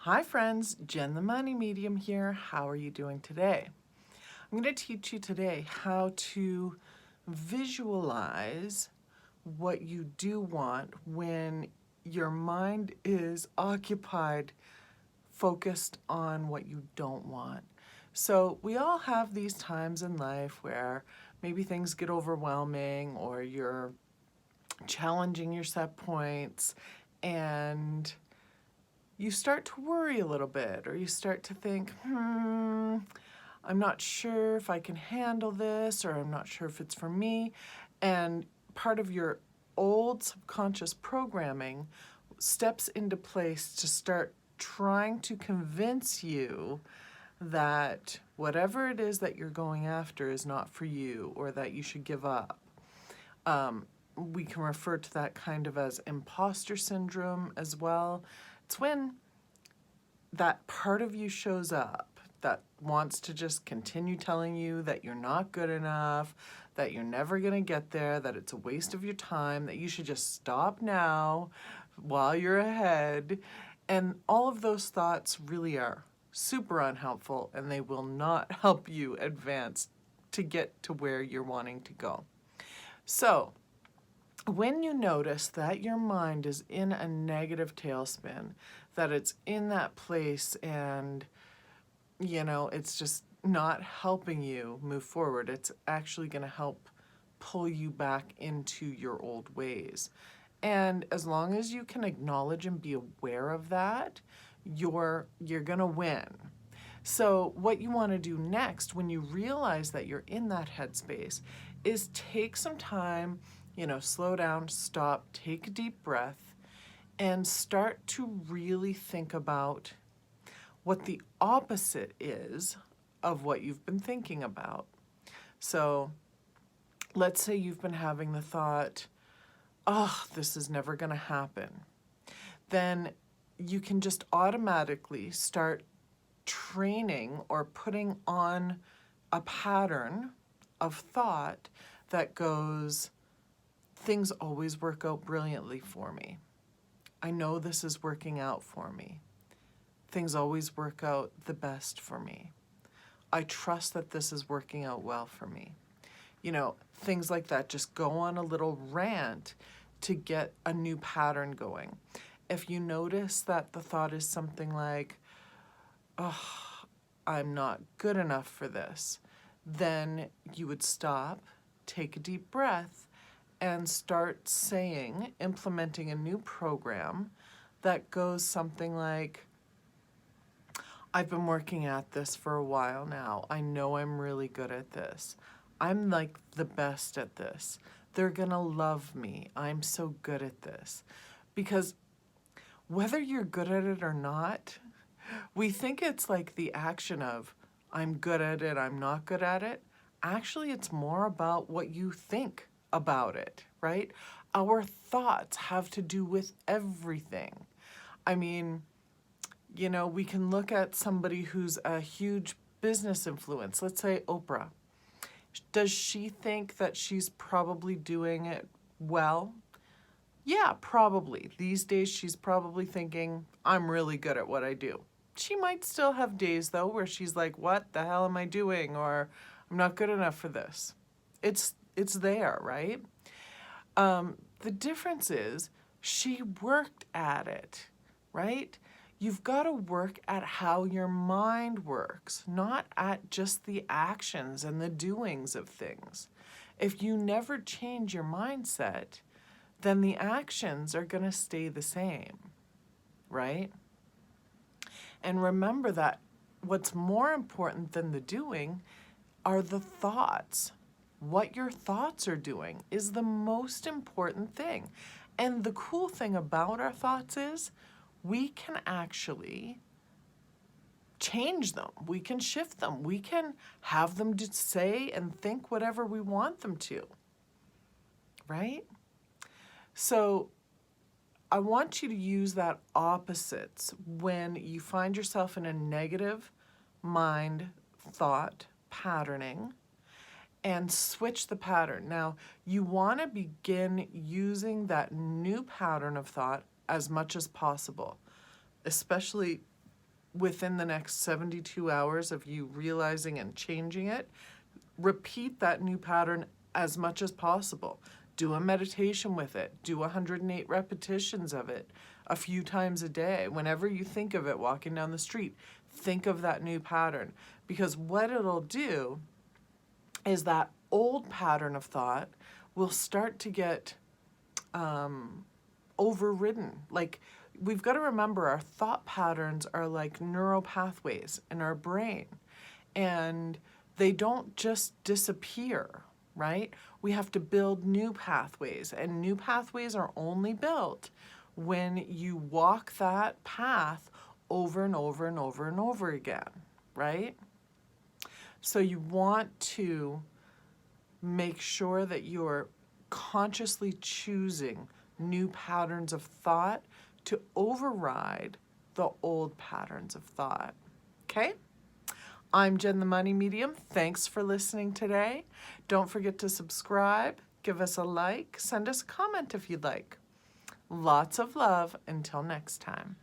Hi friends, Jen the Money Medium here. How are you doing today? I'm going to teach you today how to visualize what you do want when your mind is occupied, focused on what you don't want. So we all have these times in life where maybe things get overwhelming or you're challenging your set points and you start to worry a little bit, or you start to think, I'm not sure if I can handle this, or I'm not sure if it's for me. And part of your old subconscious programming steps into place to start trying to convince you that whatever it is that you're going after is not for you, or that you should give up. We can refer to that kind of as imposter syndrome as well. It's when that part of you shows up that wants to just continue telling you that you're not good enough, that you're never going to get there, that it's a waste of your time, that you should just stop now while you're ahead. And all of those thoughts really are super unhelpful, and they will not help you advance to get to where you're wanting to go. So, when you notice that your mind is in a negative tailspin, that it's in that place and, it's just not helping you move forward, it's actually going to help pull you back into your old ways. And as long as you can acknowledge and be aware of that, you're going to win. So what you want to do next when you realize that you're in that headspace is take some time, slow down, stop, take a deep breath, and start to really think about what the opposite is of what you've been thinking about. So let's say you've been having the thought, oh, this is never going to happen. Then you can just automatically start training or putting on a pattern of thought that goes, things always work out brilliantly for me. I know this is working out for me. Things always work out the best for me. I trust that this is working out well for me. Things like that. Just go on a little rant to get a new pattern going. If you notice that the thought is something like, oh, I'm not good enough for this, then you would stop, take a deep breath, and start implementing a new program that goes something like, I've been working at this for a while now. I know I'm really good at this. I'm like the best at this. They're gonna love me. I'm so good at this. Because whether you're good at it or not, we think it's like the action of, I'm good at it, I'm not good at it. Actually, it's more about what you think about it, right? Our thoughts have to do with everything. I mean, we can look at somebody who's a huge business influence. Let's say Oprah. Does she think that she's probably doing it well? Yeah, probably. These days, she's probably thinking, I'm really good at what I do. She might still have days, though, where she's like, what the hell am I doing? Or I'm not good enough for this. It's there, right? The difference is she worked at it, right? You've got to work at how your mind works, not at just the actions and the doings of things. If you never change your mindset, then the actions are going to stay the same, right? And remember that what's more important than the doing are the thoughts. What your thoughts are doing is the most important thing. And the cool thing about our thoughts is we can actually change them. We can shift them. We can have them to say and think whatever we want them to, right? So I want you to use that opposites when you find yourself in a negative mind thought patterning, and switch the pattern. Now, you want to begin using that new pattern of thought as much as possible, especially within the next 72 hours of you realizing and changing it, repeat that new pattern as much as possible. Do a meditation with it. Do 108 repetitions of it a few times a day. Whenever you think of it walking down the street, think of that new pattern. Because what it'll do is that old pattern of thought will start to get overridden. Like, we've got to remember our thought patterns are like neural pathways in our brain, and they don't just disappear, right? We have to build new pathways, and new pathways are only built when you walk that path over and over and over and over again, right? So you want to make sure that you're consciously choosing new patterns of thought to override the old patterns of thought. Okay? I'm Jen the Money Medium. Thanks for listening today. Don't forget to subscribe, give us a like, send us a comment if you'd like. Lots of love until next time.